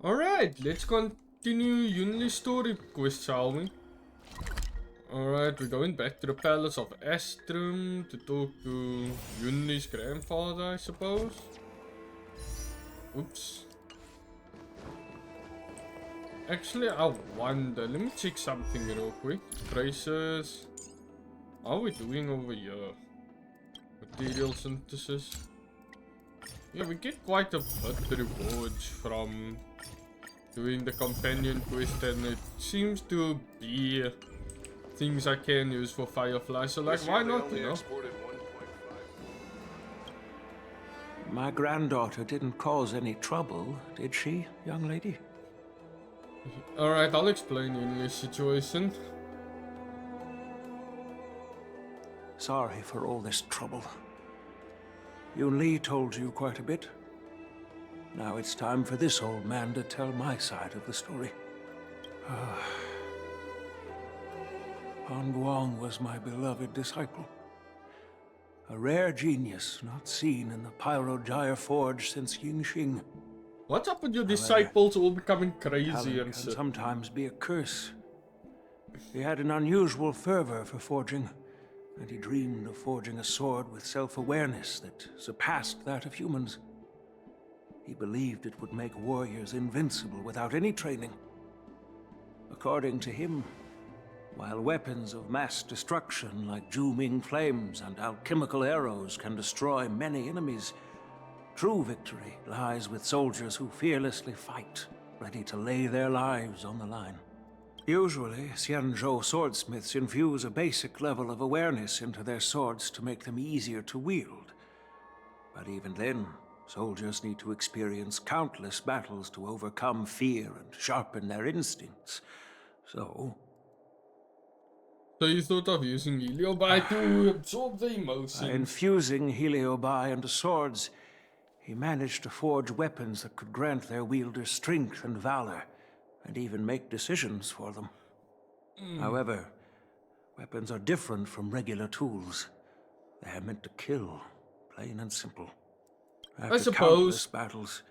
Alright, let's continue Yunli's story quest, shall we? Alright, we're going back to the Palace of Astrum to talk to Yunli's grandfather, I suppose. Oops. Actually, I wonder. Let me check something real quick. Traces. How are we doing over here? Material synthesis. Yeah, we get quite a bit rewards from doing the companion quest, and it seems to be things I can use for Firefly, so like, why not, you know? My granddaughter didn't cause any trouble, did she, young lady? Alright, I'll explain Yunli's situation. Sorry for all this trouble. Yunli told you quite a bit. Now it's time for this old man to tell my side of the story. Han Guang was my beloved disciple. A rare genius not seen in the Pyrogyre Forge since Yingxing. What's up with your disciples all becoming crazy Talent and can shit? sometimes be a curse. He had an unusual fervor for forging, and he dreamed of forging a sword with self-awareness that surpassed that of humans. He believed it would make warriors invincible without any training. According to him, while weapons of mass destruction like Ju-Ming flames and alchemical arrows can destroy many enemies, true victory lies with soldiers who fearlessly fight, ready to lay their lives on the line. Usually, Xianzhou swordsmiths infuse a basic level of awareness into their swords to make them easier to wield. But even then, soldiers need to experience countless battles to overcome fear and sharpen their instincts. So you thought of using Heliobi to absorb the by emotions. infusing Heliobi into swords, he managed to forge weapons that could grant their wielders strength and valor, and even make decisions for them. However, weapons are different from regular tools. They are meant to kill, plain and simple. After countless battles,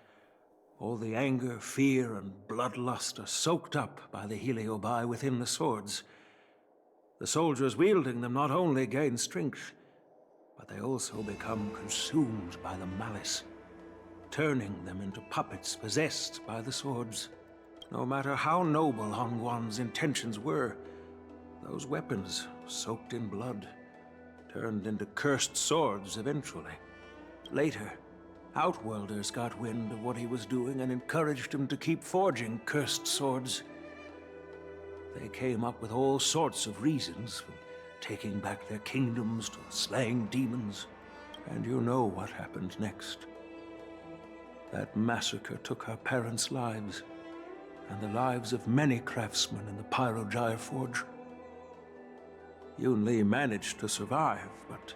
all the anger, fear, and bloodlust are soaked up by the Heliobi within the swords. The soldiers wielding them not only gain strength, but they also become consumed by the malice, turning them into puppets possessed by the swords. No matter how noble Han Guan's intentions were, those weapons, soaked in blood, turned into cursed swords eventually. Later, Outworlders got wind of what he was doing and encouraged him to keep forging cursed swords. They came up with all sorts of reasons, from taking back their kingdoms to slaying demons. And you know what happened next. That massacre took her parents' lives, and the lives of many craftsmen in the Pyrogyre Forge. Yunli managed to survive, but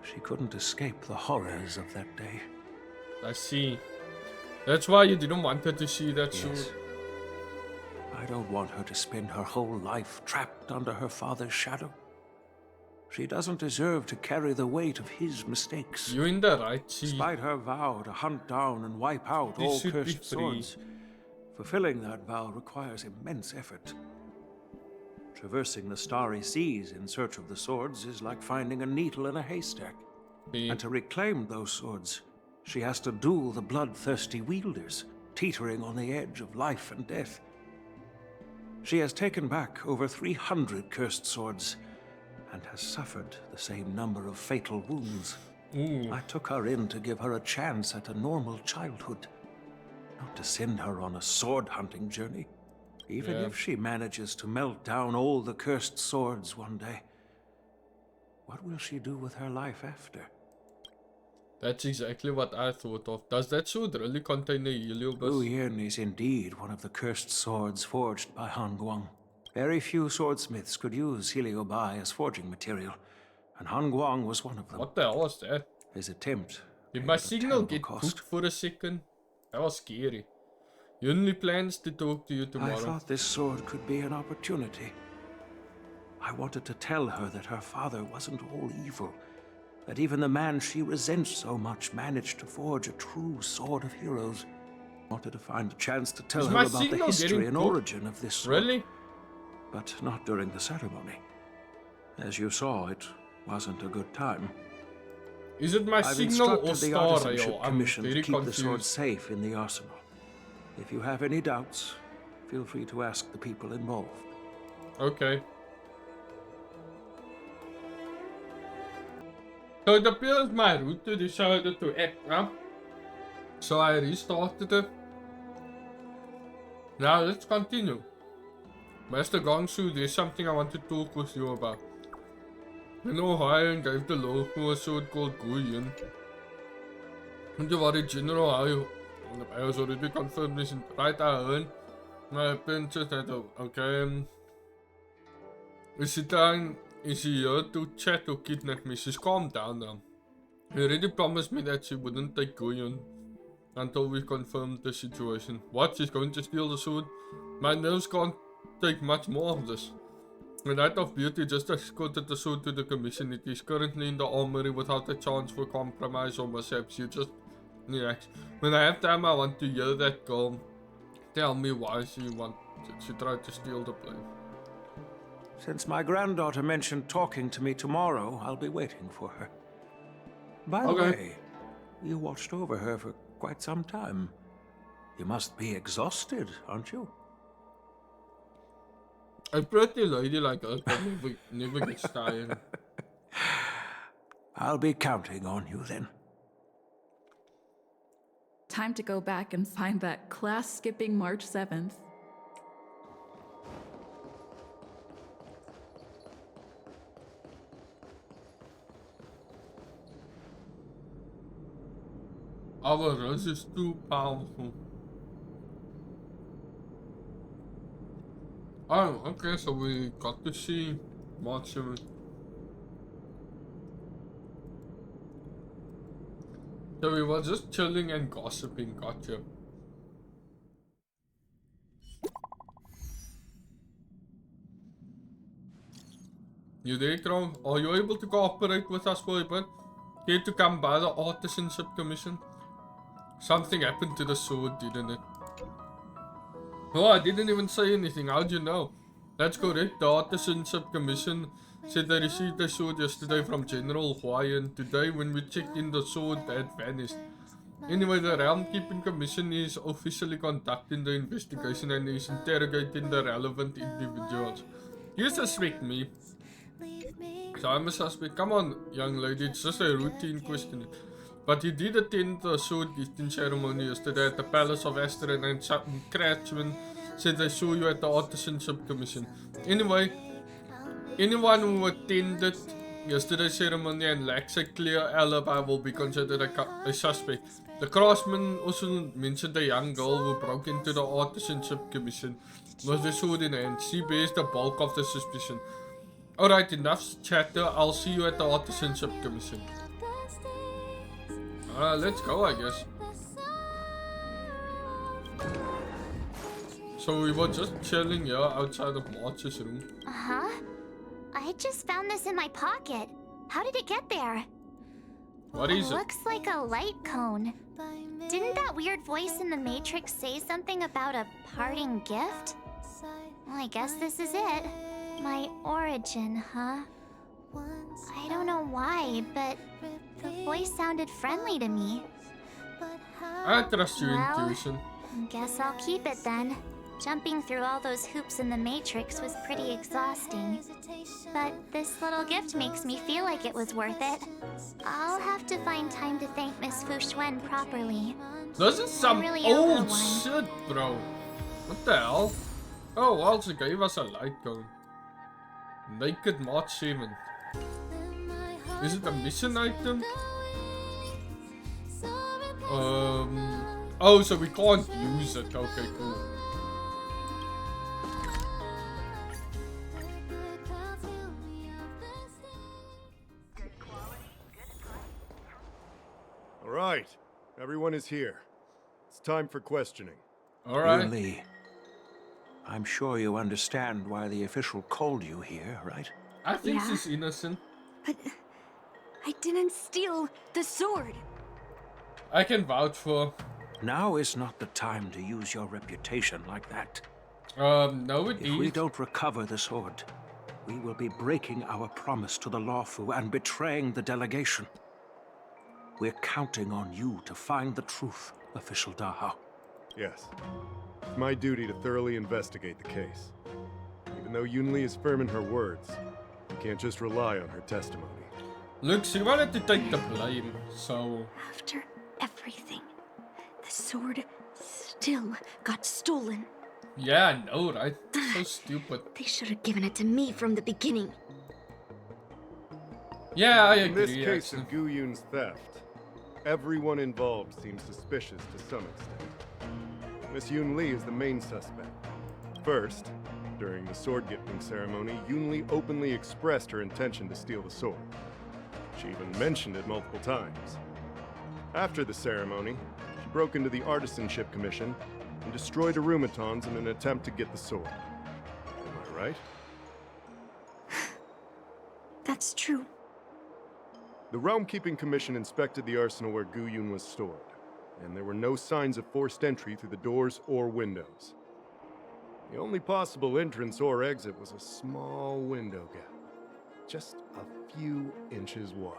she couldn't escape the horrors of that day. I see. That's why you didn't want her to see that sword. Yes. I don't want her to spend her whole life trapped under her father's shadow. She doesn't deserve to carry the weight of his mistakes. You're in the right, see. Despite her vow to hunt down and wipe out all cursed swords, fulfilling that vow requires immense effort. Traversing the starry seas in search of the swords is like finding a needle in a haystack. And to reclaim those swords, she has to duel the bloodthirsty wielders, teetering on the edge of life and death. She has taken back over 300 cursed swords, and has suffered the same number of fatal wounds. I took her in to give her a chance at a normal childhood, not to send her on a sword-hunting journey. Even if she manages to melt down all the cursed swords one day, what will she do with her life after? That's exactly what I thought of. Does that sword really contain the Heliobus? Wu Yin is indeed one of the cursed swords forged by Han Guang. Very few swordsmiths could use Heliobi as forging material, and Han Guang was one of them. What the hell was that? His attempt Did my signal get cooked for a second? That was scary. Yunli plans to talk to you tomorrow. I thought this sword could be an opportunity. I wanted to tell her that her father wasn't all evil, that even the man she resents so much managed to forge a true sword of heroes. Wanted to find a chance to tell Is her my about the signal history getting and cooked? origin of this sword, Really? but not during the ceremony. As you saw, it wasn't a good time. Is it my I've signal or instructed the star rail? Artisanship I'm Commission to very keep the sword confused. safe in the arsenal. If you have any doubts, feel free to ask the people involved. Okay. So it appears my router decided to act up. So I restarted it. Now let's continue. Master Gongsu, there's something I want to talk with you about. You know, Haiyan gave the local a sword called Guiyun. And you worry, General I was already confirmed this right I my princess had okay. Is he here to chat or kidnap me? She's calmed down now. He already promised me that she wouldn't take Guiyun until we confirmed the situation. What? She's going to steal the sword? My nerves can't take much more of this. The Knight of Beauty just escorted the sword to the commission. It is currently in the armory without a chance for compromise or mishaps. You just relax. When I have time, I want to hear that girl tell me why she tried to steal the plane. Since my granddaughter mentioned talking to me tomorrow, I'll be waiting for her. By the way, you watched over her for quite some time. You must be exhausted, aren't you? A pretty lady like us that never gets tired. I'll be counting on you then. Time to go back and find that class-skipping March 7th. Our rush is too powerful. Oh, okay, so we got to see March 7th. So we were just chilling and gossiping, gotcha. You there, Crow? Are you able to cooperate with us for a bit? Care to come by the Artisanship Commission? Something happened to the sword, didn't it? Oh, I didn't even say anything. How'd you know? That's correct. The Artisanship Commission said they received a sword yesterday from General Haiyan. Today, when we checked in, the sword had vanished. Anyway, the Realm Keeping Commission is officially conducting the investigation and is interrogating the relevant individuals. You suspect me. So I'm a suspect. Come on, young lady. It's just a routine question. But he did attend the sword gifting ceremony yesterday at the Palace of Astron, and Cratchman said they saw you at the Artisanship Commission. Anyway, anyone who attended yesterday's ceremony and lacks a clear alibi will be considered a suspect. The craftsman also mentioned a young girl who broke into the Artisanship Commission with the sword in hand. She bears the bulk of the suspicion. Alright, enough chatter. I'll see you at the Artisanship Commission. Let's go, I guess. So we were just chilling here outside of March's room. Uh-huh. I just found this in my pocket. How did it get there? What is it? Looks like a light cone. Didn't that weird voice in the Matrix say something about a parting gift? Well, I guess this is it. My origin, huh? I don't know why, but the voice sounded friendly to me. I trust your intuition. Guess I'll keep it then. Jumping through all those hoops in the Matrix was pretty exhausting. But this little gift makes me feel like it was worth it. I'll have to find time to thank Miss Fu Xuan properly. This is some really owe her old one. shit, bro. What the hell? Oh, well, she gave us a light cone. Naked March 7th. Is it a mission item? Oh, so we can't use it. Okay, cool. All right, everyone is here. It's time for questioning. Alright. Yunli, I'm sure you understand why the official called you here, right? I think Yeah. she's innocent. But I didn't steal the sword. I can vouch for. Now is not the time to use your reputation like that. No it If we is. don't recover the sword, we will be breaking our promise to the Lawfu and betraying the delegation. We're counting on you to find the truth, Official Daha. Yes. It's my duty to thoroughly investigate the case. Even though Yunli is firm in her words, we can't just rely on her testimony. Look, she wanted to take the blame, so... After everything, the sword still got stolen. Yeah, I know, right? So stupid. They should have given it to me from the beginning. Yeah, I In this agree, case actually. of Gu Yun's theft, everyone involved seems suspicious to some extent. Miss Yunli is the main suspect. First, during the sword-gifting ceremony, Yunli openly expressed her intention to steal the sword. She even mentioned it multiple times. After the ceremony, she broke into the Artisanship Commission and destroyed Arumatons in an attempt to get the sword. Am I right? That's true. The Realm-Keeping Commission inspected the arsenal where Gu Yun was stored, and there were no signs of forced entry through the doors or windows. The only possible entrance or exit was a small window gap, just a few inches wide.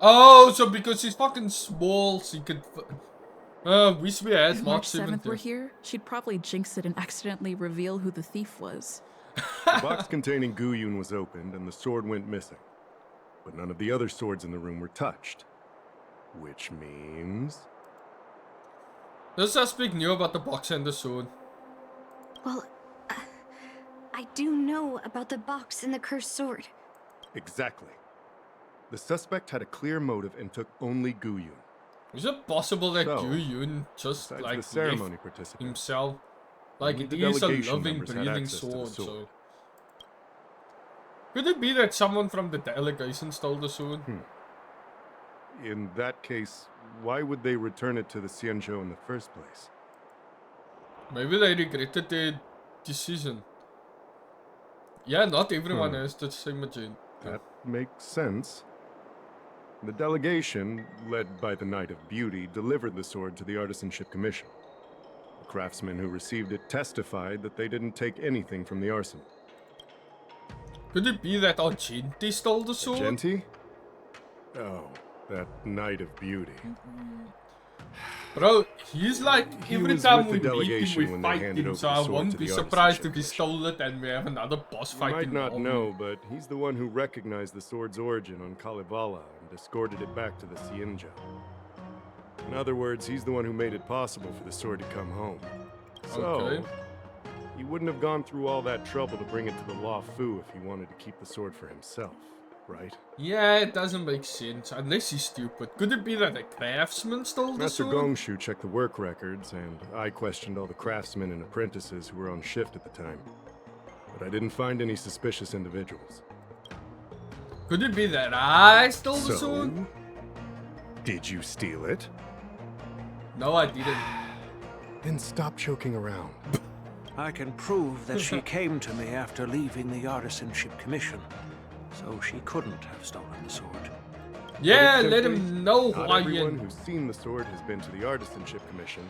Oh, so because she's fucking small, she could... wish we had If Mark March 7th were 7th. here, she'd probably jinx it and accidentally reveal who the thief was. The box containing Gu Yun was opened, and the sword went missing. But none of the other swords in the room were touched. Which means... The suspect knew about the box and the sword. Well, I do know about the box and the cursed sword. Exactly. The suspect had a clear motive and took only Gu Yun. Is it possible that So, Gu Yun just Besides like the ceremony left participants, himself? Like only it the is a delegation living, members had breathing access to the sword, sword. so... Could it be that someone from the delegation stole the sword? in that case, why would they return it to the Xianzhou in the first place? Maybe they regretted their decision. Yeah, not everyone Hmm. has the same agenda. That makes sense. The delegation, led by the Knight of Beauty, delivered the sword to the Artisanship Commission. The craftsmen who received it testified that they didn't take anything from the arsenal. Could it be that Argenti stole the sword? Genti? Oh, that Knight of Beauty. Bro, he's like, He every was time with we the meet him, delegation we when they fight handed him, over so the I sword won't to be the surprised Artisanship if he Commission. stole it and we have another boss You fight might in not the know, army. but he's the one who recognized the sword's origin on Kalevala and escorted it back to the Xianzhou. In other words, he's the one who made it possible for the sword to come home. So, Okay. he wouldn't have gone through all that trouble to bring it to the Lawfu if he wanted to keep the sword for himself, right? Yeah, it doesn't make sense, unless he's stupid. Could it be that a craftsman stole the Master sword? Gongshu checked the work records, and I questioned all the craftsmen and apprentices who were on shift at the time. But I didn't find any suspicious individuals. Could it be that I stole the sword? So, did you steal it? No, I didn't. Then stop joking around. I can prove that she came to me after leaving the Artisanship Commission, so she couldn't have stolen the sword. Yeah, Put it let simply, him know, not everyone Hawaiian. who's seen the sword has been to the Artisanship Commission,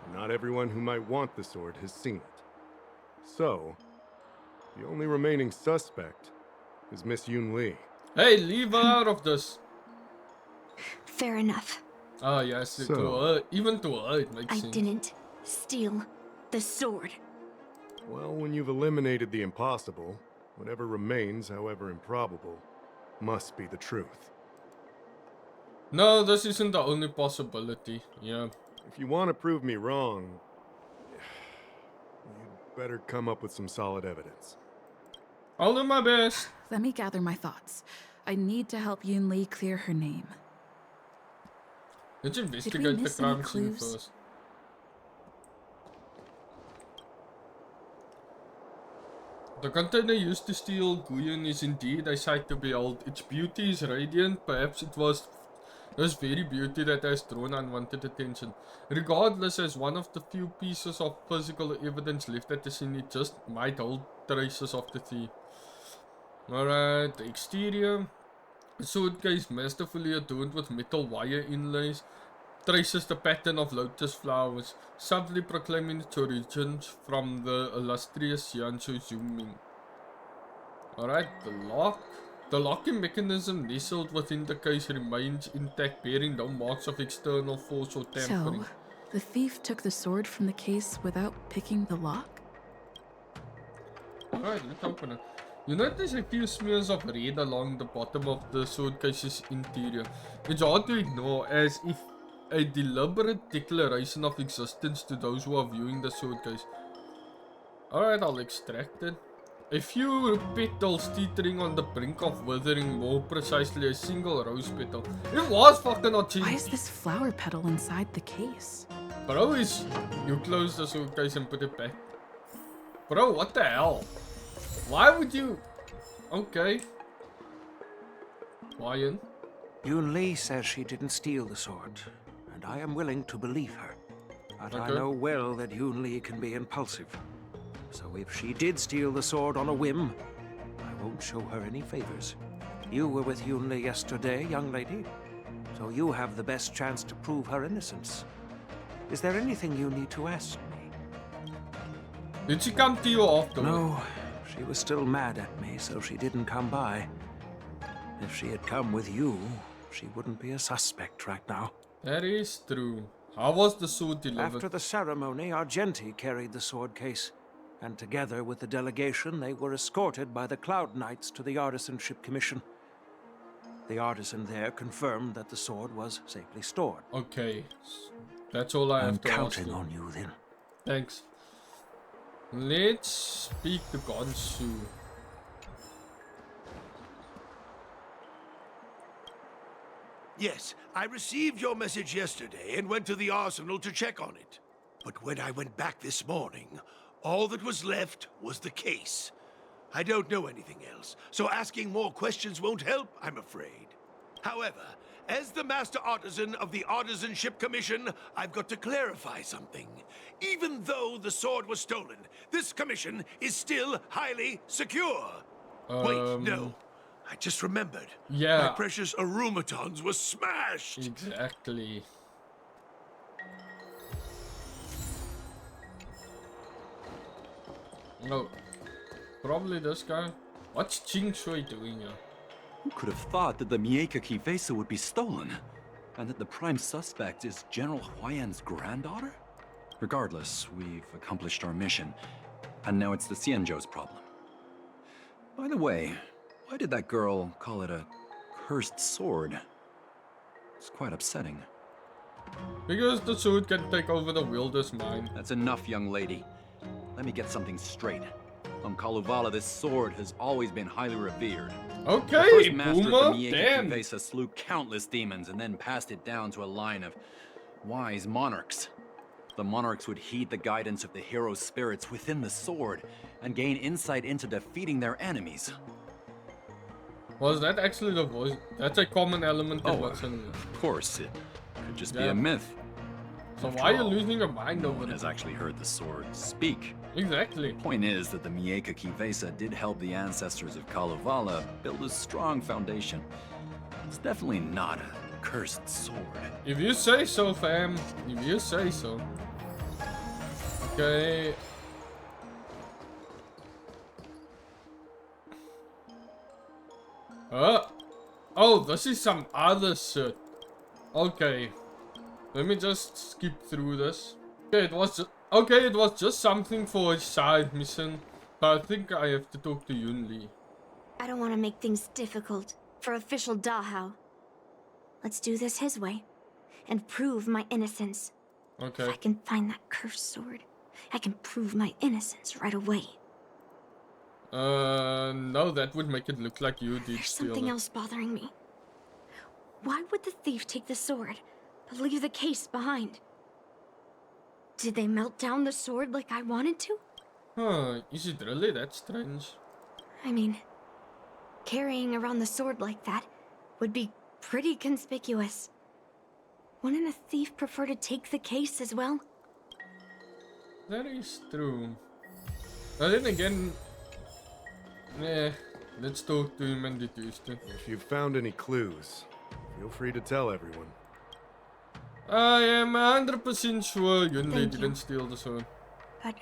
and not everyone who might want the sword has seen it. So, the only remaining suspect is Miss Yunli. Hey, leave her out of this. Fair enough. Oh, yes, So- to her, even to her, it makes I sense. didn't steal the sword. Well, when you've eliminated the impossible, whatever remains, however improbable, must be the truth. No, this isn't the only possibility. Yeah. If you want to prove me wrong, you'd better come up with some solid evidence. I'll do my best. Let me gather my thoughts. I need to help Yunli clear her name. Let's investigate the miss any crime scene clues? first. The container used to steal Guyon is indeed a sight to behold. Its beauty is radiant. Perhaps it was this very beauty that has drawn unwanted attention. Regardless, as one of the few pieces of physical evidence left at the scene, it just might hold traces of the thief. Alright, the exterior. A sword case masterfully adorned with metal wire inlays. traces the pattern of lotus flowers, subtly proclaiming its origins from the illustrious Yanshu Zuming. Alright, the lock. The locking mechanism nestled within the case remains intact, bearing no marks of external force or tampering. So, the thief took the sword from the case without picking the lock? Alright, let's open it. You notice a few smears of red along the bottom of the sword case's interior. It's hard to ignore, as if a deliberate declaration of existence to those who are viewing the sword case. Alright, I'll extract it. A few petals teetering on the brink of withering, more precisely a single rose petal. It was fucking not cheap. Why is this flower petal inside the case? Bro, you close the sword case and put it back. Bro, what the hell? Why would you... Okay. Lion. Yunli says she didn't steal the sword, and I am willing to believe her. But I Okay. know well that Yunli can be impulsive. So if she did steal the sword on a whim, I won't show her any favors. You were with Yunli yesterday, young lady, so you have the best chance to prove her innocence. Is there anything you need to ask me? Did she come to you afterwards? No, she was still mad at me, so she didn't come by. If she had come with you, she wouldn't be a suspect right now. That is true. How was the sword delivered? After the ceremony, Argenti carried the sword case, and together with the delegation, they were escorted by the Cloud Knights to the Artisanship Commission. The artisan there confirmed that the sword was safely stored. Okay. That's all I I'm have to ask counting you. on you then. Thanks. Let's speak to Gonsu. Yes, I received your message yesterday and went to the arsenal to check on it. But when I went back this morning, all that was left was the case. I don't know anything else, so asking more questions won't help, I'm afraid. However, as the Master Artisan of the Artisanship Commission, I've got to clarify something. Even though the sword was stolen, this commission is still highly secure. Wait, no. I just remembered. Yeah. My precious aromatons were smashed! Exactly. No. Probably this guy. What's Ching Shui doing here? Who could have thought that the Miekaki vesa would be stolen? And that the prime suspect is General Huayan's granddaughter? Regardless, we've accomplished our mission. And now it's the Xianzhou's problem. By the way, why did that girl call it a cursed sword? It's quite upsetting. Because the sword can take over the wielder's mind. That's enough, young lady. Let me get something straight. On Kalevala, this sword has always been highly revered. The Okay, first master Boomer. of the Miekaki Damn. vesa slew countless demons and then passed it down to a line of wise monarchs. The monarchs would heed the guidance of the hero spirits within the sword and gain insight into defeating their enemies. Was that actually the voice? That's a common element in Oh, what's in it. Of course, it could just be Yeah. a myth. So After why are you all, losing your mind No over one it? has actually heard the sword speak. Exactly. Point is that the Miekaki vesa did help the ancestors of Kalevala build a strong foundation. It's definitely not a cursed sword. If you say so, fam. If you say so. Okay. Oh, this is some other shit. Okay. Let me just skip through this. Okay, it was just something for a side mission. But I think I have to talk to Yunli. I don't want to make things difficult for official Dahao. Let's do this his way and prove my innocence. Okay. If I can find that cursed sword, I can prove my innocence right away. No, that would make it look like you did There's steal something it. else bothering me. Why would the thief take the sword, but leave the case behind? Did they melt down the sword like I wanted to? Huh, is it really that strange? I mean, carrying around the sword like that would be pretty conspicuous. Wouldn't a thief prefer to take the case as well? That is true. But then again, let's talk to him and deduce it. If you've found any clues, feel free to tell everyone. I am 100% sure Yunli Thank you. didn't steal the sword. But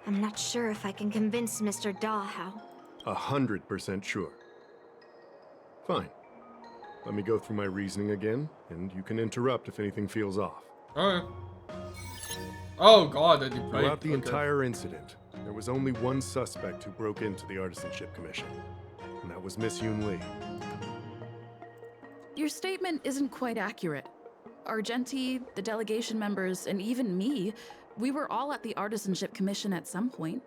I'm not sure if I can convince Mr. Da how. 100% sure. Fine. Let me go through my reasoning again, and you can interrupt if anything feels off. Okay. Oh god, I did Throughout the entire incident, there was only one suspect who broke into the Artisanship Commission, and that was Miss Yunli. Your statement isn't quite accurate. Argenti, the delegation members, and even me, we were all at the Artisanship Commission at some point.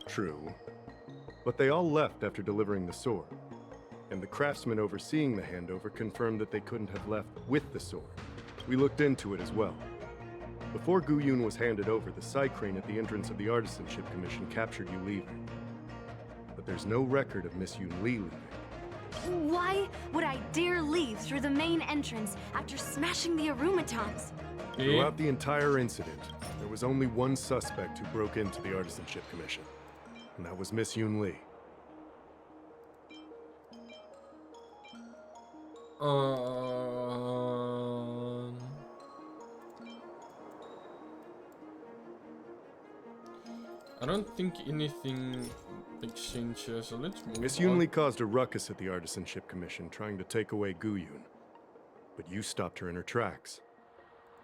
True. But they all left after delivering the sword. And the craftsman overseeing the handover confirmed that they couldn't have left with the sword. We looked into it as well. Before Gu Yun was handed over, the side crane at the entrance of the Artisanship Commission captured you leaving. But there's no record of Miss Yunli leaving. Why would I dare leave through the main entrance after smashing the Arumatons? Throughout the entire incident, there was only one suspect who broke into the Artisanship Commission. And that was Miss Yunli. I don't think anything makes sense here, so let's move Miss on. Yunli caused a ruckus at the Artisanship Commission, trying to take away Gu Yun. But you stopped her in her tracks.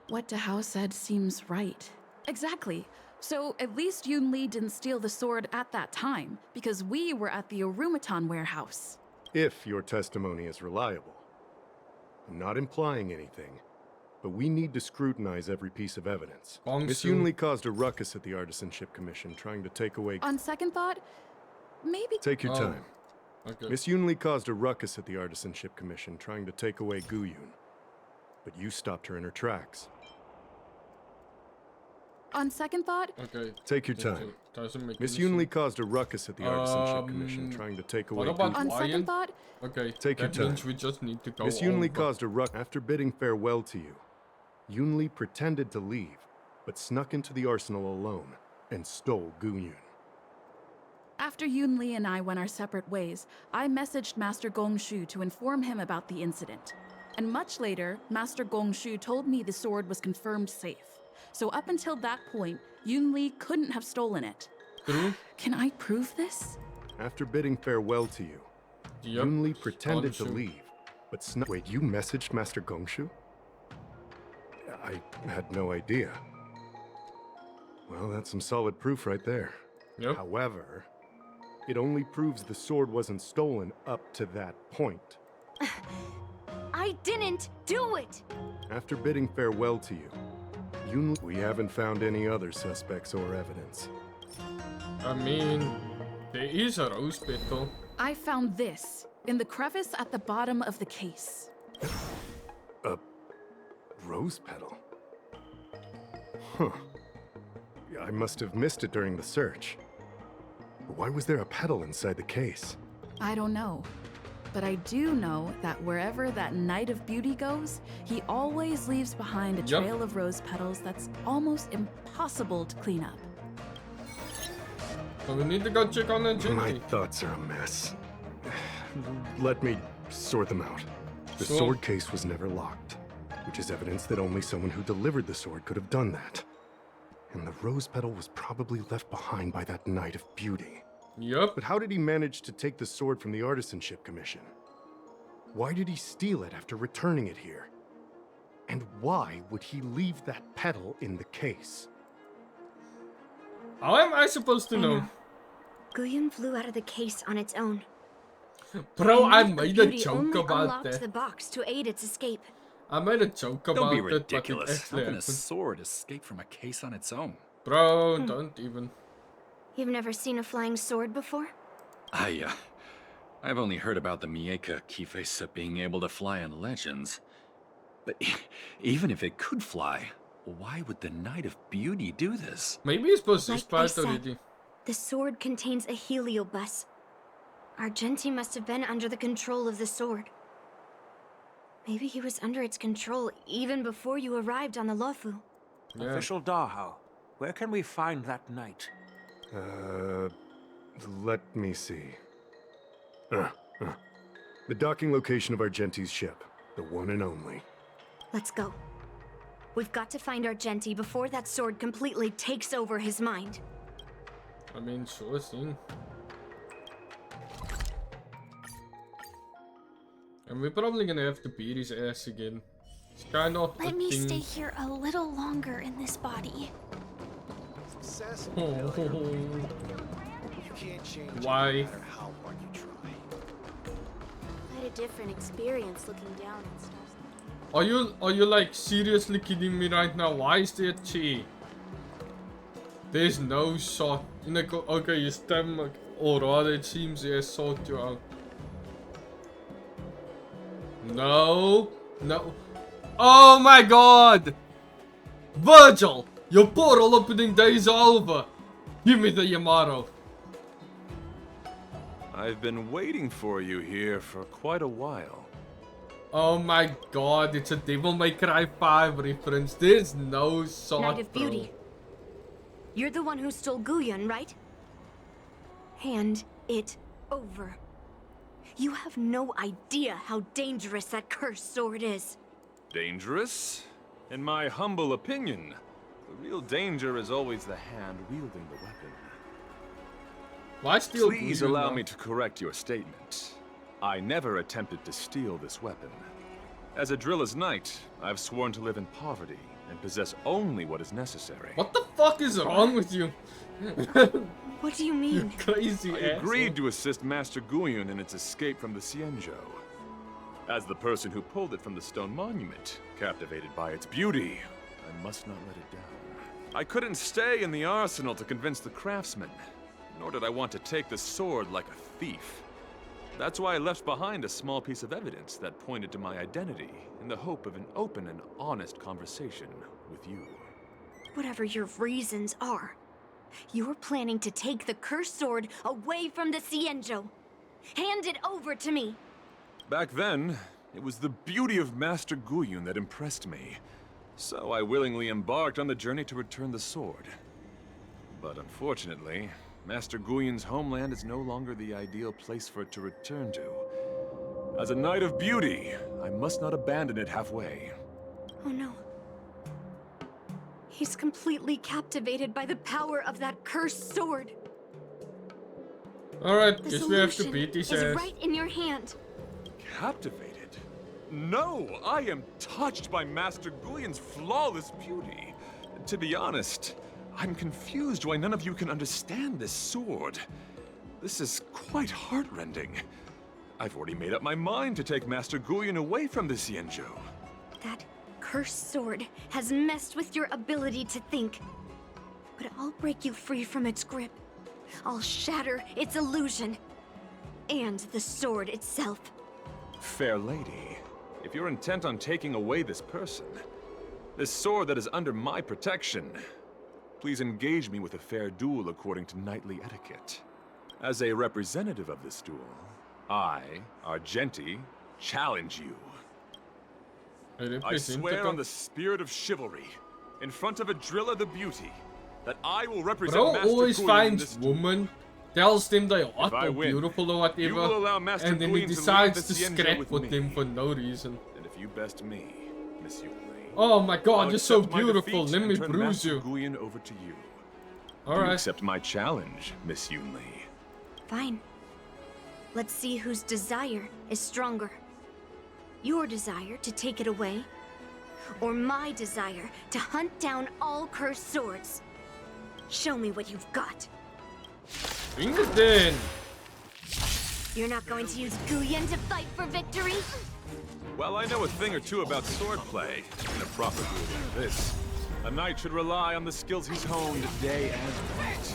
What Dahao said seems right. Exactly. So at least Yunli didn't steal the sword at that time, because we were at the Arumaton warehouse. If your testimony is reliable. I'm not implying anything, but we need to scrutinize every piece of evidence. Miss Yunli caused a ruckus at the Artisanship Commission, trying to take away... On second thought, maybe... Take your time. Okay. Miss Yunli caused a ruckus at the Artisanship Commission, trying to take away Gu Yun. But you stopped her in her tracks. On second thought, Okay. Take your time. Doesn't make Miss any Yunli sense. caused a ruckus at the Artisanship Commission, trying to take away What about Gu on Yun. second Lion? thought, Okay, Take your that means time. we just need to go Miss Yunli over. caused a ruckus. After bidding farewell to you, Yunli pretended to leave, but snuck into the arsenal alone and stole Gu Yun. after Yunli and I went our separate ways, I messaged Master Gongshu to inform him about the incident. And much later, Master Gongshu told me the sword was confirmed safe. So up until that point, Yunli couldn't have stolen it. True. Can I prove this? After bidding farewell to you, Yep. Yunli pretended to Gongshu. leave, but snuck. Wait, you messaged Master Gongshu? I had no idea. Well, that's some solid proof right there. Yep. However, it only proves the sword wasn't stolen up to that point. I didn't do it! After bidding farewell to you, Yunli, we haven't found any other suspects or evidence. I mean, there is a rose petal. I found this in the crevice at the bottom of the case. A rose petal? Huh. I must have missed it during the search. Why was there a petal inside the case? I don't know. But I do know that wherever that Knight of Beauty goes, he always leaves behind a Yup. trail of rose petals that's almost impossible to clean up. So we need to go check on the My Jinky. thoughts are a mess. Let me sort them out. The Sure. sword case was never locked, which is evidence that only someone who delivered the sword could have done that. And the rose petal was probably left behind by that Knight of Beauty. Yup. But how did he manage to take the sword from the Artisanship Commission? Why did he steal it after returning it here? And why would he leave that petal in the case? How am I supposed to know? Guyun flew out of the case on its own. Bro, The I Knight of made a Beauty joke only about unlocked that. the box to aid its escape. I made a joke about Don't be it, but it ridiculous. How actually can a happened. sword escape from a case on its own? Bro, don't even. You've never seen a flying sword before? I've only heard about the Mieka Kifesa being able to fly in legends. But even if it could fly, why would the Knight of Beauty do this? Maybe it's possessed Like I by said, already. the sword contains a heliobus. Argenti must have been under the control of the sword. Maybe he was under its control even before you arrived on the Lofu. Yeah. Official Dahao, where can we find that knight? Let me see. The docking location of Argenti's ship. The one and only. Let's go. We've got to find Argenti before that sword completely takes over his mind. I mean, sure thing. And we're probably gonna have to beat his ass again. It's kind of Let me stay here a little longer in this body. Why? I had a different experience looking down on stars. Are you like seriously kidding me right now? Why is there chi? There's no shot. Okay, your stomach, or rather it seems he has sought you out. No. No. Oh my god! Virgil! Your portal opening days are over! Give me the Yamato. I've been waiting for you here for quite a while. Oh my god, it's a Devil May Cry 5 reference. There's no shot, Knight of bro. Beauty. You're the one who stole Guyun, right? Hand it over. You have no idea how dangerous that cursed sword is. Dangerous? In my humble opinion, the real danger is always the hand wielding the weapon. Why steal Please Guyun, allow though? me to correct your statement. I never attempted to steal this weapon. As a Drilla's knight, I've sworn to live in poverty and possess only what is necessary. What the fuck is wrong with you? What do you mean? Crazy I ass. agreed to assist Master Guyun in its escape from the Xianzhou. As the person who pulled it from the stone monument, captivated by its beauty, I must not let it down. I couldn't stay in the arsenal to convince the craftsman, nor did I want to take the sword like a thief. That's why I left behind a small piece of evidence that pointed to my identity in the hope of an open and honest conversation with you. Whatever your reasons are, you're planning to take the cursed sword away from the Xianzhou. Hand it over to me. Back then, it was the beauty of Master Guyun that impressed me, so I willingly embarked on the journey to return the sword. But unfortunately, Master Guyun's homeland is no longer the ideal place for it to return to. As a Knight of Beauty, I must not abandon it halfway. Oh no. He's completely captivated by the power of that cursed sword. Alright, The guess we have to solution beat his is ass. right in your hand. Captivated? No, I am touched by Master Guyun's flawless beauty. To be honest, I'm confused why none of you can understand this sword. This is quite heartrending. I've already made up my mind to take Master Guyun away from the Xianzhou. That cursed sword has messed with your ability to think. But I'll break you free from its grip. I'll shatter its illusion. And the sword itself. Fair lady, if you're intent on taking away this person, this sword that is under my protection, please engage me with a fair duel according to knightly etiquette. As a representative of this duel, I, Argenti, challenge you. I swear on the spirit of chivalry, in front of Adrilla the Beauty, that I will represent Bro Master always Guyun in finds this duel. woman, tells them they are hot I or win, beautiful or you will whatever, allow Master and then he Guyun to decides leave to the Xianzhou scrap with with me. them for no reason. And if you best me, Miss Yunli, Oh my god, I'll you're so accept my beautiful, defeat let and me turn bruise Master you. Guyun over to you. Do you Alright. accept my challenge, Miss Yunli? Fine. Let's see whose desire is stronger. Your desire to take it away, or my desire to hunt down all cursed swords. Show me what you've got. Bring it in. You're not going to use Guyun to fight for victory? Well, I know a thing or two about swordplay. In a proper duel like this, a knight should rely on the skills he's honed day and night.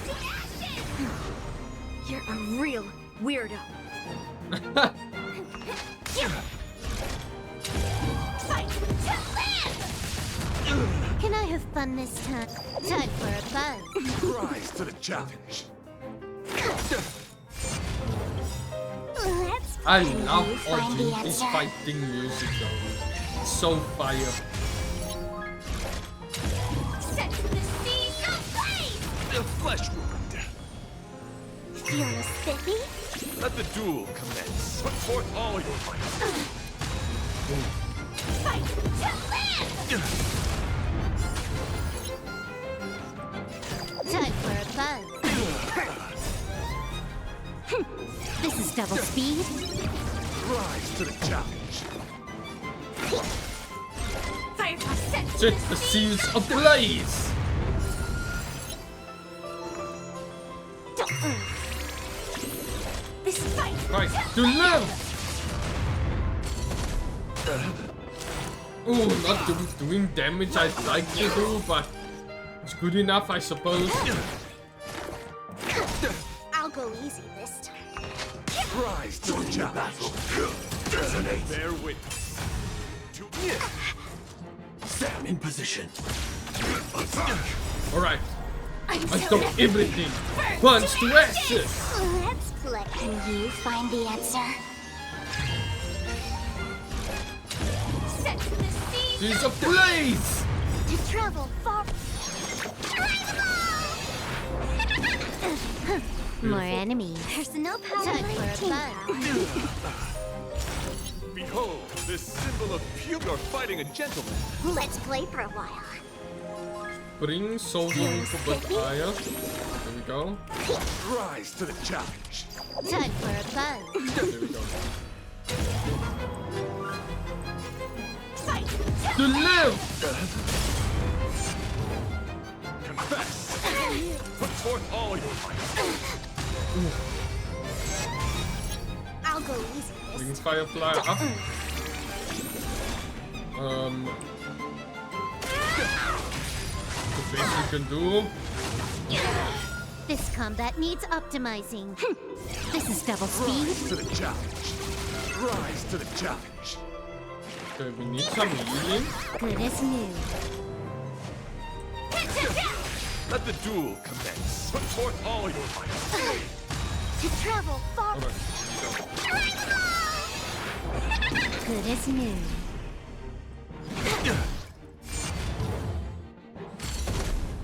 You're a real weirdo. Can I have fun this time? Time for a buzz. Rise to the challenge. Let's I find love you, find the Argenti's answer. fighting music though. It's so fire. Set the scene ablaze! A flesh wound. Feeling spiffy? Let the duel commence. Put forth all your might. Fight to live! is double speed. Rise to the challenge. Firefly set. Set the seals ablaze! This fight. Right, to live! Ooh, not doing damage I'd like to do, but it's good enough, I suppose. I'll go easy this time. Rise to the challenge. Bear witness. Stand in position. Alright, I stole everything. Punch to ashes! Let's play. Can you find the answer? Set to the sea. She's ablaze! To travel far. More enemies. Personal power. Time for a Team fun. power. Behold, this symbol of pure fighting a gentleman. Let's play for a while. Bring soldier for Bataya. There we go. Rise to the challenge. Time for a fun. There we go. Fight. To live! Confess. Put forth all your might. I'll go easy Bring this Firefly up. The best you can do. This combat needs optimizing. This is double speed. Rise to the challenge. Rise to the challenge. Okay, we need some healing. Good as new. Let the duel commence. Put forth all your might. to travel far. Alright. Good as new.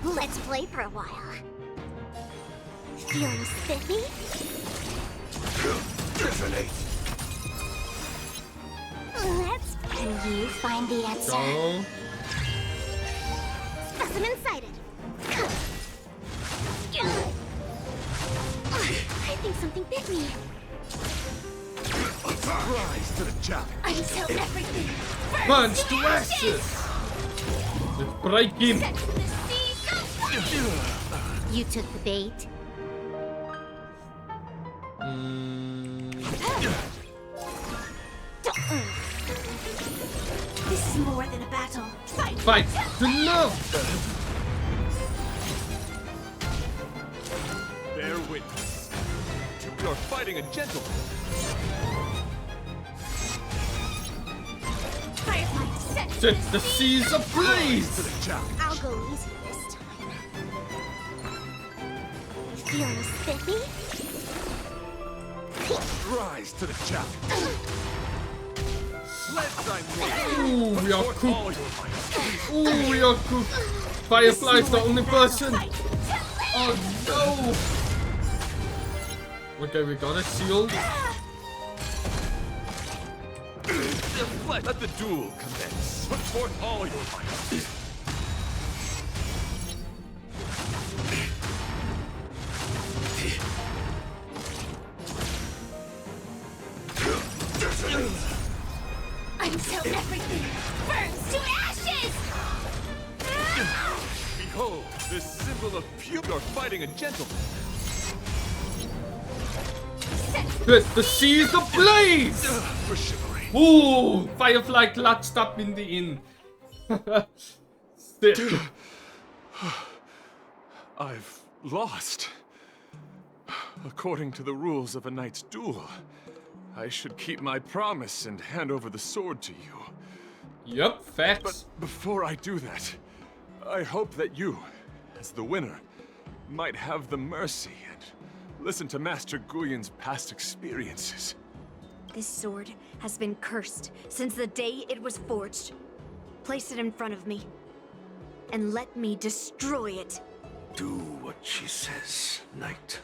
Let's play for a while. Feeling spiffy? Detonate. Let's. Can you find the answer? Go. Specimen sighted. I think something bit me. Rise to the challenge. I saw everything. Punch to ashes! Let's break him! Set to the sea. Go. You took the bait. This is more than a battle. Fight. Fight to love! Bear witness. You're fighting a gentleman. Firefly set. Set the seas ablaze! To the challenge. I'll go easy this time. Feeling spiffy? Rise to the challenge. Let time Ooh, we are all cooked. your might. Ooh, we are cooked. Firefly's the only person. Oh no! Okay, we got it sealed. Let the duel commence. Put forth all your might. Until everything burns to ashes. Behold, this symbol of pure fighting a gentleman. Let the seas ablaze! For chivalry. Ooh, Firefly clutched up in the inn. Sick. I've lost. According to the rules of a knight's duel, I should keep my promise and hand over the sword to you. Yep, facts. But before I do that, I hope that you, as the winner, might have the mercy and listen to Master Guyon's past experiences. This sword has been cursed since the day it was forged. Place it in front of me, and let me destroy it. Do what she says, knight.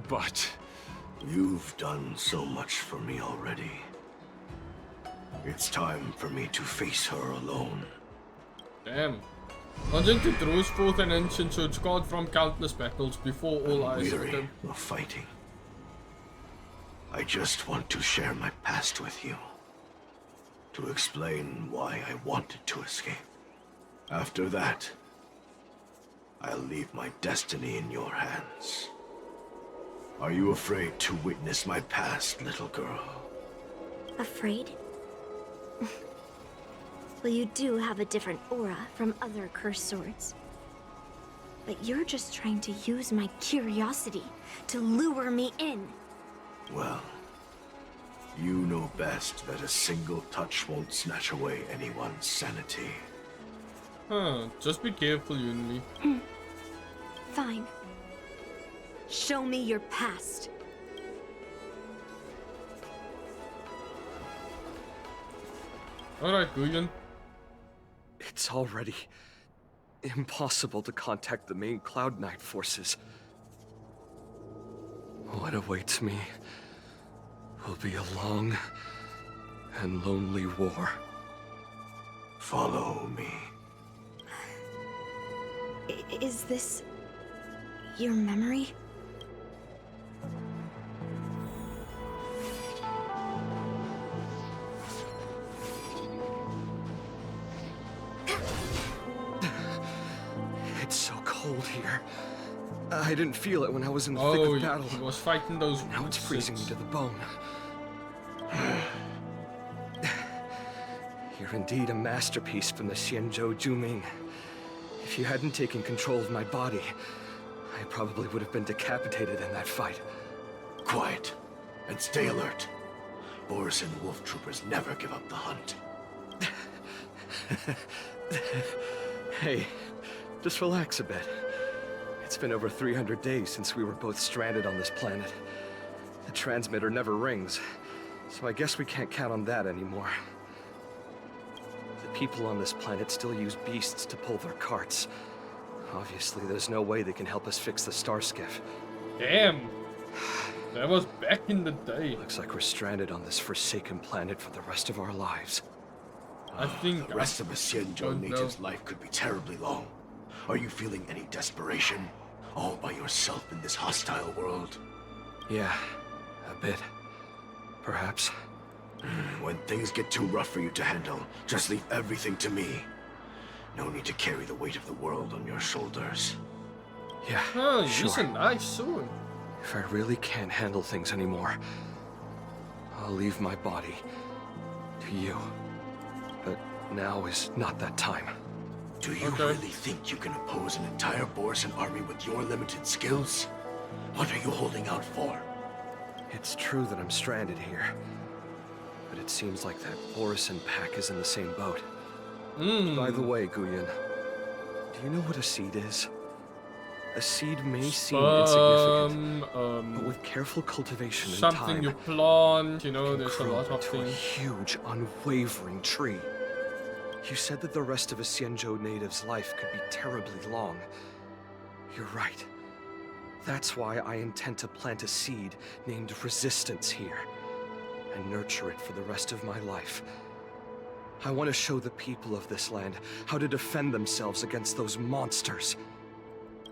But You've done so much for me already. It's time for me to face her alone. Damn. Argent draws forth an ancient sword scarred from countless battles before all eyes of Weary them. of fighting. I just want to share my past with you. To explain why I wanted to escape. After that, I'll leave my destiny in your hands. Are you afraid to witness my past, little girl? Afraid? Well, you do have a different aura from other cursed swords. But you're just trying to use my curiosity to lure me in. Well, you know best that a single touch won't snatch away anyone's sanity. Huh, just be careful, Yunli. Fine. Show me your past. Alright, Guyon. It's already impossible to contact the main Cloud Knight forces. What awaits me will be a long and lonely war. Follow me. Is this your memory? It's so cold here. I didn't feel it when I was in the thick Oh, of battle. he was fighting those Now it's freezing me to the bone. You're indeed a masterpiece from the Xianzhou Juming. If you hadn't taken control of my body, I probably would have been decapitated in that fight. Quiet, and stay alert. Boris and Wolf Troopers never give up the hunt. Hey, just relax a bit. It's been over 300 days since we were both stranded on this planet. The transmitter never rings, so I guess we can't count on that anymore. The people on this planet still use beasts to pull their carts. Obviously, there's no way they can help us fix the star skiff. Damn! That was back in the day. Looks like we're stranded on this forsaken planet for the rest of our lives. I think The rest of a Xianzhou don't know. native's life could be terribly long. Are you feeling any desperation? All by yourself in this hostile world? Yeah, a bit. Perhaps. When things get too rough for you to handle, just leave everything to me. No need to carry the weight of the world on your shoulders. Yeah, Oh, sure. he's a nice sword. If I really can't handle things anymore, I'll leave my body to you. But now is not that time. Do you Okay. really think you can oppose an entire Borisan army with your limited skills? What are you holding out for? It's true that I'm stranded here. But it seems like that Borisan pack is in the same boat. By the way, Guyon, do you know what a seed is? A seed may seem insignificant, but with careful cultivation and Something time, you plant, you know, can there's a grow lot of into a things. huge, unwavering tree. You said that the rest of a Xianzhou native's life could be terribly long. You're right. That's why I intend to plant a seed named Resistance here, and nurture it for the rest of my life. I want to show the people of this land how to defend themselves against those monsters.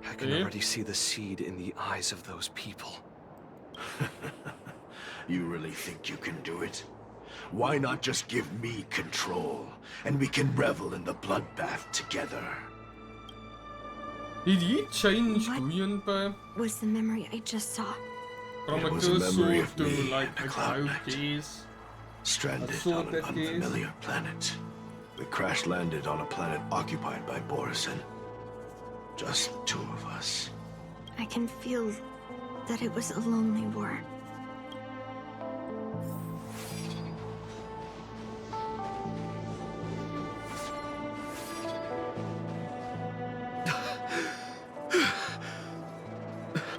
I can already see the seed in the eyes of those people. You really think you can do it? Why not just give me control, and we can revel in the bloodbath together? Did he change What? Guyon by Was the memory I just saw. from It a was a cursed memory sword of to me like and a the Cloud cloud Knight. gaze? Stranded sword on an that is- unfamiliar planet. We crash-landed on a planet occupied by Borisan. Just the two of us. I can feel that it was a lonely war.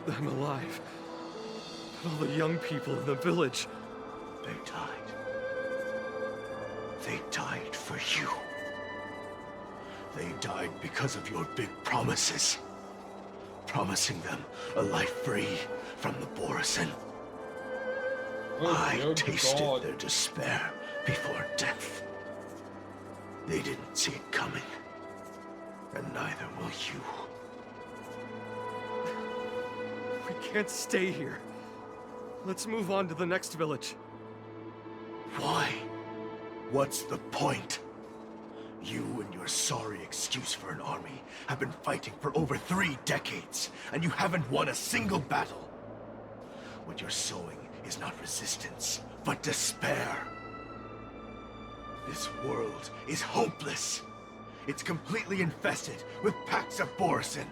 I'm alive. But all the young people in the village. They died. They died for you. They died because of your big promises. Promising them a life free from the Borisan. Oh, I dear tasted God. their despair before death. They didn't see it coming. And neither will you. We can't stay here. Let's move on to the next village. Why? What's the point? You and your sorry excuse for an army have been fighting for over 3 decades, and you haven't won a single battle. What you're sowing is not resistance, but despair. This world is hopeless. It's completely infested with packs of Borisin.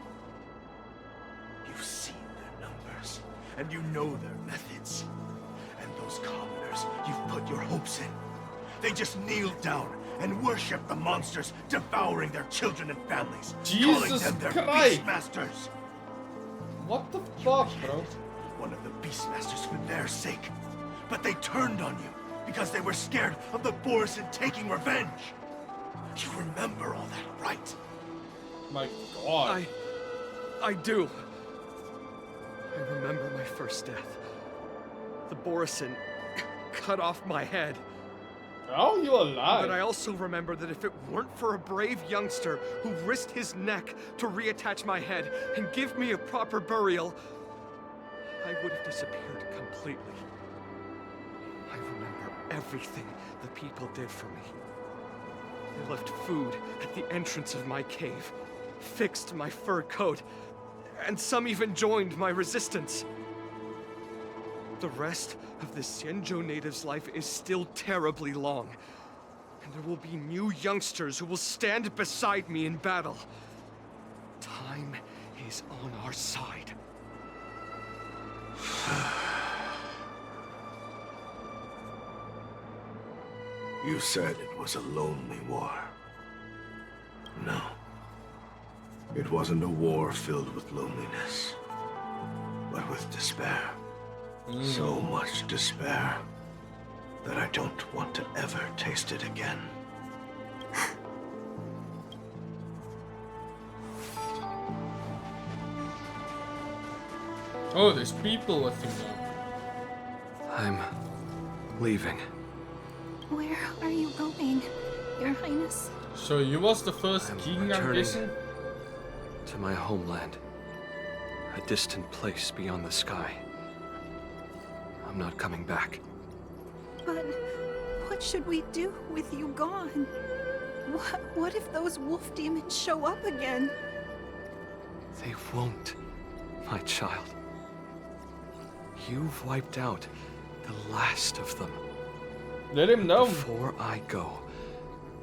You've seen their numbers, and you know their methods. And those commoners you've put your hopes in, they just kneel down and worship the monsters devouring their children and families, calling Jesus them their Christ. beastmasters. What the fuck, bro? One of the beastmasters for their sake. But they turned on you because they were scared of the Borisin taking revenge. You remember all that, right? My god. I do. I remember my first death. The Borisin cut off my head. How are you alive? But I also remember that if it weren't for a brave youngster who risked his neck to reattach my head and give me a proper burial, I would have disappeared completely. I remember everything the people did for me. They left food at the entrance of my cave, fixed my fur coat, and some even joined my resistance. The rest of the Xianzhou natives' life is still terribly long, and there will be new youngsters who will stand beside me in battle. Time is on our side. You said it was a lonely war. No. It wasn't a war filled with loneliness, but with despair. So much despair that I don't want to ever taste it again. Oh, there's people with him now. I'm leaving. Where are you going, Your Highness? So you was the first I'm king, I'm returning guessing? to my homeland, a distant place beyond the sky. I'm not coming back. But what should we do with you gone? What if those wolf demons show up again? They won't, my child. You've wiped out the last of them. Let him know. Before I go,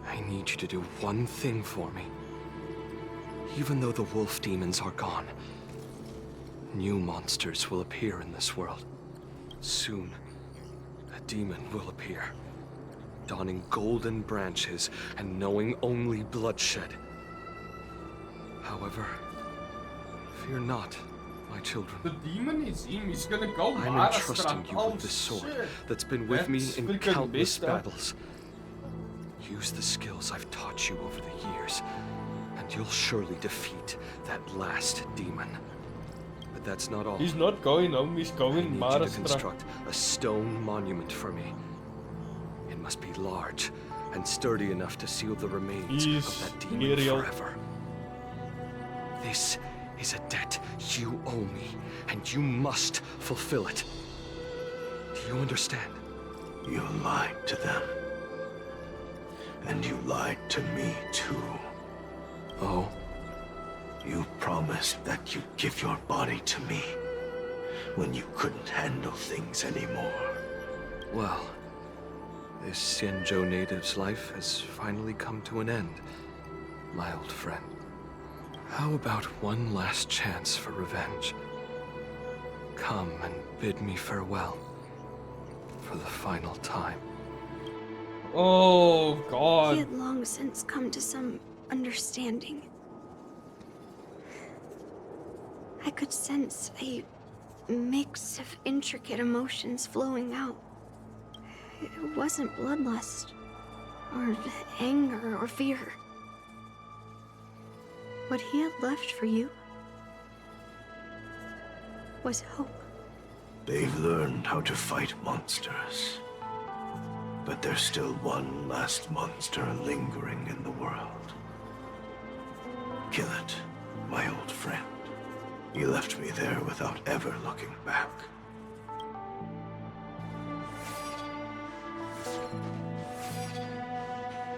I need you to do one thing for me. Even though the wolf demons are gone, new monsters will appear in this world. Soon, a demon will appear, donning golden branches and knowing only bloodshed. However, fear not, my children. The demon is him, he's gonna go I'm entrusting you with this sword that's been with me That's in freaking countless besta. battles. Use the skills I've taught you over the years, and you'll surely defeat that last demon. But that's not all. He's not going home, he's I going need you to Maharashtra. construct a stone monument for me. It must be large and sturdy enough to seal the remains He's of that demon Miriel. forever. This is a debt you owe me, and you must fulfill it. Do you understand? You lied to them. And you lied to me, too. Oh? You promised that you'd give your body to me when you couldn't handle things anymore. Well, this Xianzhou native's life has finally come to an end, my old friend. How about one last chance for revenge? Come and bid me farewell for the final time. Oh He god. had long since come to some understanding. I could sense a mix of intricate emotions flowing out. It wasn't bloodlust, or anger, or fear. What he had left for you was hope. They've learned how to fight monsters. But there's still one last monster lingering in the world. Kill it, my old friend. He left me there without ever looking back.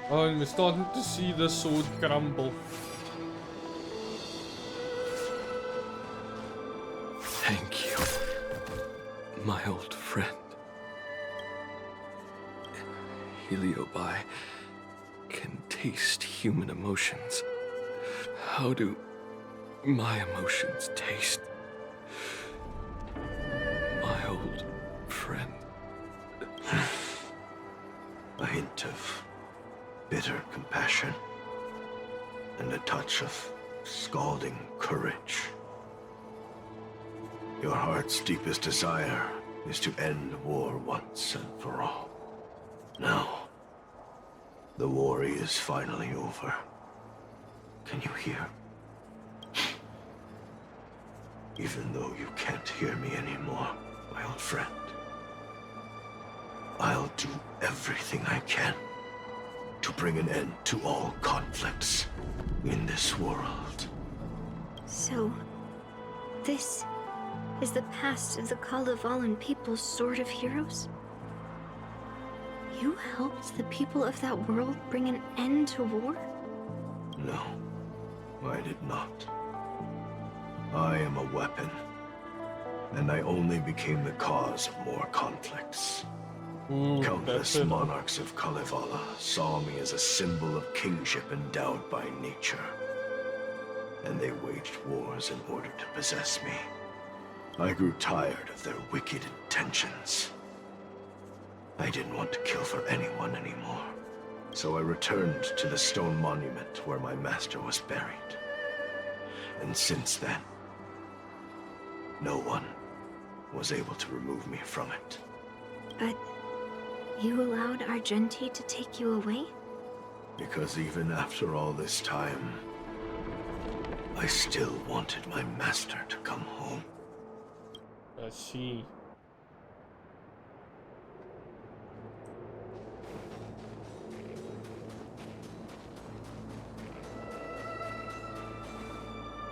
Oh, and we're starting to see the sword crumble. Thank you, my old friend. Heliobi can taste human emotions. How do my emotions taste? My old friend. A hint of bitter compassion and a touch of scalding courage. Your heart's deepest desire is to end war once and for all. Now, the war is finally over. Can you hear? Even though you can't hear me anymore, my old friend, I'll do everything I can to bring an end to all conflicts in this world. So, this is the past of the Kalevalan people's Sword of Heroes? You helped the people of that world bring an end to war? No, I did not. I am a weapon, and I only became the cause of more conflicts. Countless monarchs of Kalevala saw me as a symbol of kingship endowed by nature, and they waged wars in order to possess me. I grew tired of their wicked intentions. I didn't want to kill for anyone anymore, so I returned to the stone monument where my master was buried. And since then, no one was able to remove me from it. But you allowed Argenti to take you away? Because even after all this time, I still wanted my master to come home. I see.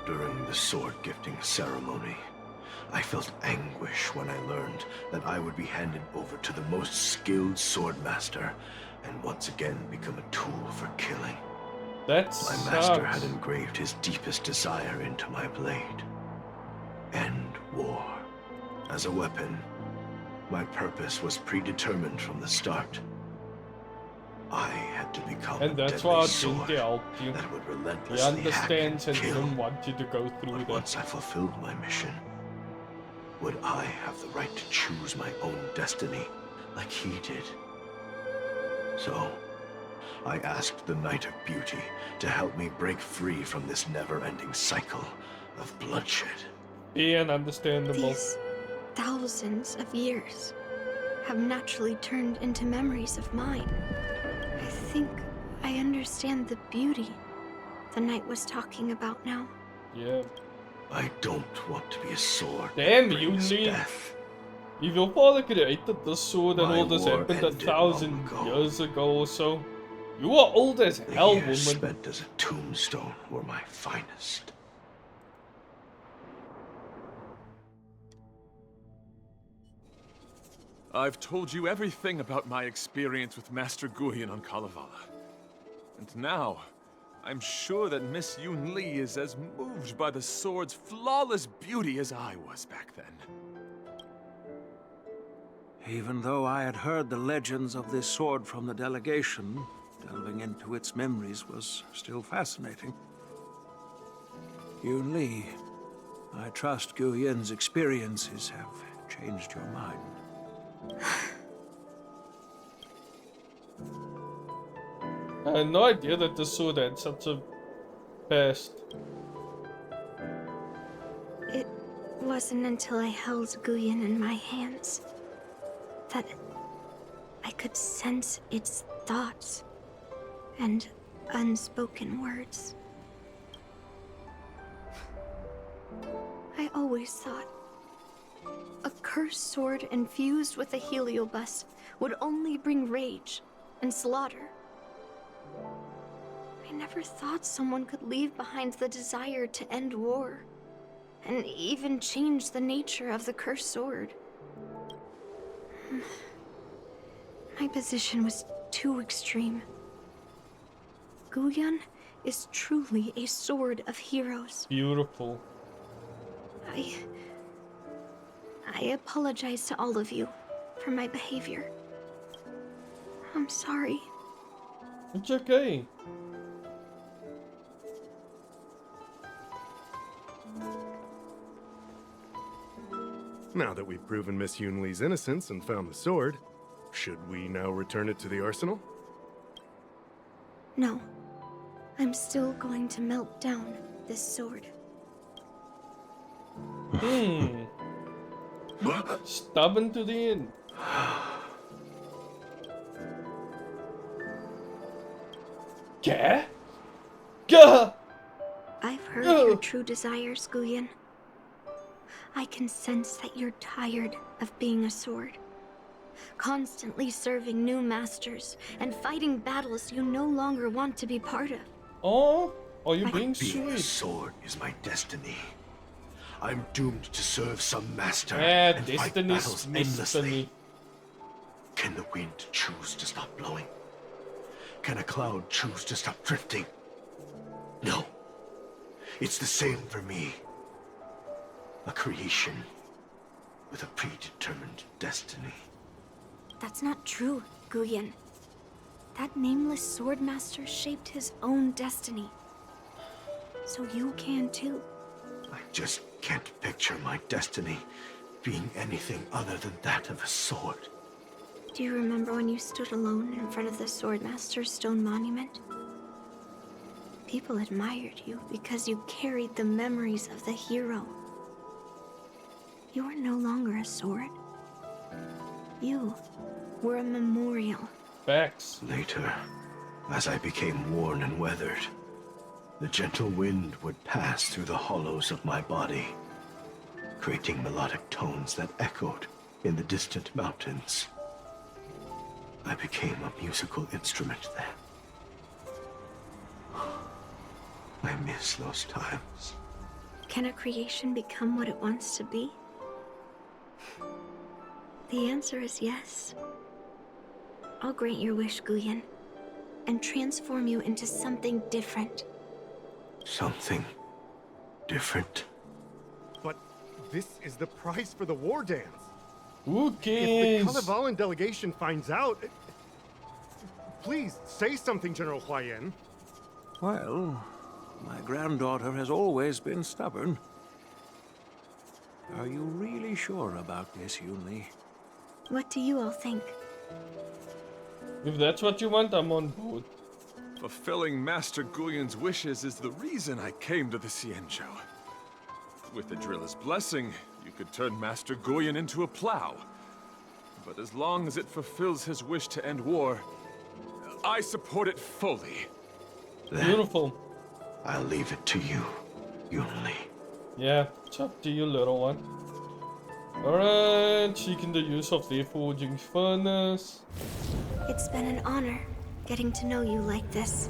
During the sword gifting ceremony, I felt anguish when I learned that I would be handed over to the most skilled swordmaster and once again become a tool for killing. My master had engraved his deepest desire into my blade. End war. As a weapon, my purpose was predetermined from the start. I had to become and that's a why deadly sword helped you. that would He relentlessly hack and understands and kill. didn't want you to go through But that. once I fulfilled my mission, would I have the right to choose my own destiny like he did? So, I asked the Knight of Beauty to help me break free from this never-ending cycle of bloodshed. Being understandable. These thousands of years have naturally turned into memories of mine. I think I understand the beauty the knight was talking about now. Yeah. I don't want to be a sword. Damn, Yunli. Yunli. Your father created the sword and My all this war happened ended 1,000 long ago. years ago or so. You are old as The hell, years woman. spent as a tombstone were my finest. I've told you everything about my experience with Master Guyan on Kalevala. And now, I'm sure that Miss Yunli is as moved by the sword's flawless beauty as I was back then. Even though I had heard the legends of this sword from the delegation, delving into its memories was still fascinating. Yunli, I trust Guyan's experiences have changed your mind. I had no idea that the sword had such a past. It wasn't until I held Guyan in my hands that I could sense its thoughts and unspoken words. I always thought a cursed sword infused with a heliobus would only bring rage and slaughter. I never thought someone could leave behind the desire to end war, and even change the nature of the cursed sword. My position was too extreme. Guyan is truly a sword of heroes. Beautiful. I apologize to all of you for my behavior. I'm sorry. It's okay. Now that we've proven Miss Yunli's innocence and found the sword, should we now return it to the arsenal? No. I'm still going to melt down this sword. Stubborn to the end. Yeah? Gah! I've heard your true desires, Guyan. I can sense that you're tired of being a sword. Constantly serving new masters and fighting battles you no longer want to be part of. Oh, are you being Being a sweet? sword is my destiny. I'm doomed to serve some master Yeah, and fight destiny's battles destiny. endlessly. Can the wind choose to stop blowing? Can a cloud choose to stop drifting? No. It's the same for me. A creation with a predetermined destiny. That's not true, Guyan. That nameless swordmaster shaped his own destiny. So you can too. I just can't picture my destiny being anything other than that of a sword. Do you remember when you stood alone in front of the swordmaster's stone monument? People admired you because you carried the memories of the hero. You were no longer a sword. You were a memorial. Facts. Later, as I became worn and weathered, the gentle wind would pass through the hollows of my body, creating melodic tones that echoed in the distant mountains. I became a musical instrument then. I miss those times. Can a creation become what it wants to be? The answer is yes. I'll grant your wish, Guyan, and transform you into something different. Something different? But this is the price for the war dance. Who If cares? the Kalevalan delegation finds out... Please, say something, General Huayan. Well, my granddaughter has always been stubborn. Are you really sure about this, Yunli? What do you all think? If that's what you want, I'm on board. Fulfilling Master Guyan's wishes is the reason I came to the Xianzhou. With the Driller's blessing, you could turn Master Guyan into a plow. But as long as it fulfills his wish to end war, I support it fully. Then Beautiful. I'll leave it to you, Yunli. Yeah, it's up to you, little one. Alright, seeking the use of the forging furnace. It's been an honor getting to know you like this.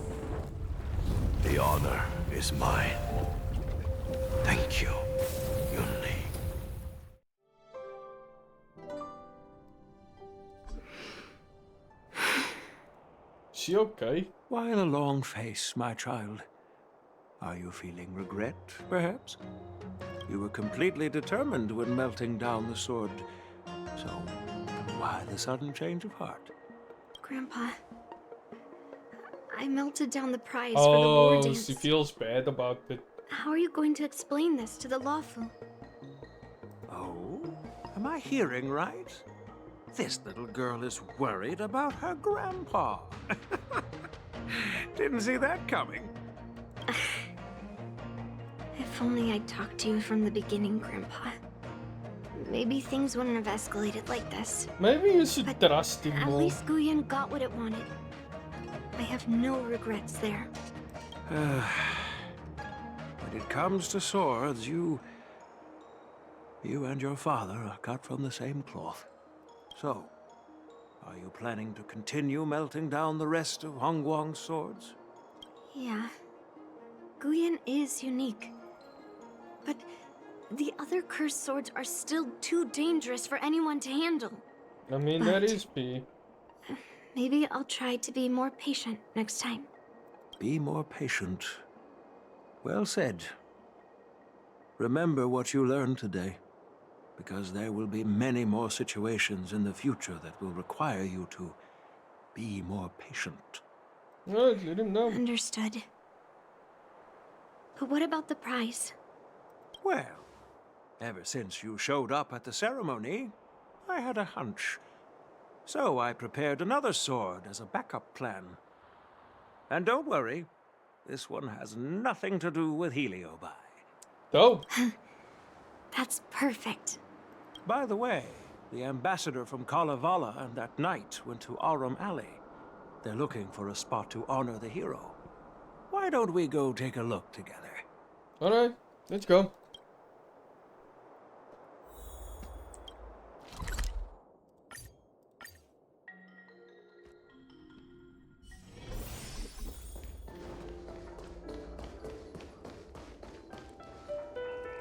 The honor is mine. Thank you, Yunli. She okay? Why the long face, my child? Are you feeling regret, perhaps? You were completely determined when melting down the sword. So, why the sudden change of heart? Grandpa, I melted down the prize for the war Oh, dance. she feels bad about it. How are you going to explain this to the lawful? Oh? Am I hearing right? This little girl is worried about her grandpa. Didn't see that coming. If only I'd talked to you from the beginning, Grandpa. Maybe things wouldn't have escalated like this. Maybe you should trust him At more. least Guyan got what it wanted. I have no regrets there. When it comes to swords, you and your father are cut from the same cloth. So, are you planning to continue melting down the rest of Hongguang's swords? Yeah. Guyan is unique. But the other cursed swords are still too dangerous for anyone to handle. I mean, that is P. Maybe I'll try to be more patient next time. Be more patient. Well said. Remember what you learned today, because there will be many more situations in the future that will require you to be more patient. Alright, let him know. Understood. But what about the prize? Well, ever since you showed up at the ceremony, I had a hunch. So I prepared another sword as a backup plan. And don't worry, this one has nothing to do with Heliobi. Oh. That's perfect. By the way, the ambassador from Kalevala and that knight went to Arum Alley. They're looking for a spot to honor the hero. Why don't we go take a look together? Alright, let's go.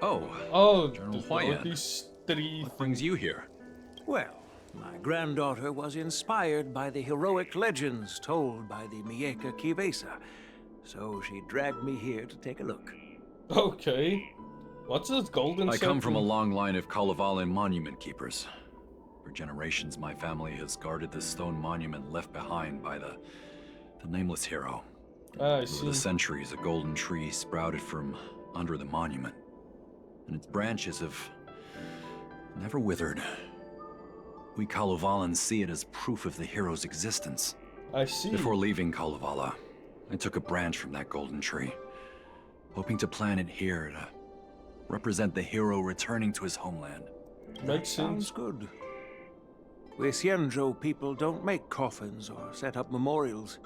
Oh, General Huayan. these three. What brings you here? Well, my granddaughter was inspired by the heroic legends told by the Mieka Kivesa, so she dragged me here to take a look. Okay. What's this golden I come from a circle? long line of Kalavalan monument keepers. For generations, my family has guarded this stone monument left behind by the nameless hero. I Over see. the centuries, a golden tree sprouted from under the monument, and its branches have never withered. We Kalevalans see it as proof of the hero's existence. I see. Before leaving Kalevala, I took a branch from that golden tree, hoping to plant it here to represent the hero returning to his homeland. Makes Sounds sense. good. We Xianzhou people don't make coffins or set up memorials,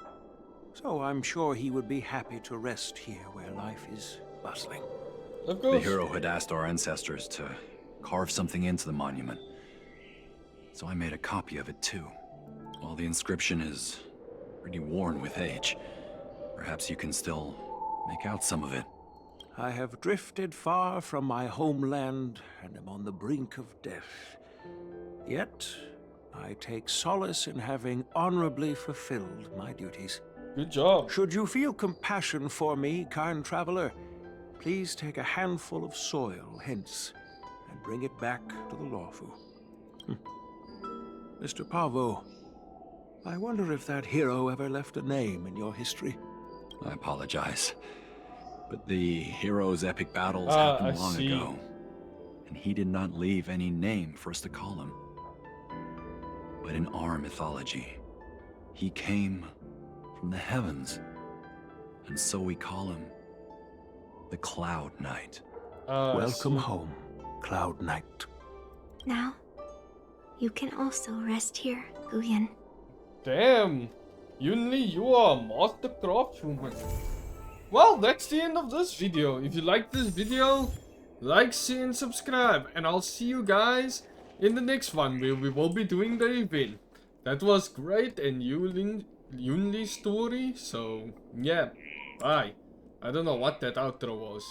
so I'm sure he would be happy to rest here where life is bustling. Of The course. hero had asked our ancestors to carve something into the monument, so I made a copy of it too. While the inscription is pretty worn with age, perhaps you can still make out some of it. I have drifted far from my homeland and am on the brink of death. Yet, I take solace in having honorably fulfilled my duties. Good job. Should you feel compassion for me, kind traveler, please take a handful of soil hence and bring it back to the Lawfu. Mr. Pavo, I wonder if that hero ever left a name in your history. I apologize, but the hero's epic battles I happened long see. ago, and he did not leave any name for us to call him. But in our mythology, he came from the heavens, and so we call him the Cloud Knight. Welcome home, Cloud Knight. Now, you can also rest here, Guyan. Damn. Yunli, you are a master craftswoman. Well, that's the end of this video. If you like this video, like, share, and subscribe. And I'll see you guys in the next one where we will be doing the event. That was great and Yunli's story. So, yeah. Bye. I don't know what that outro was.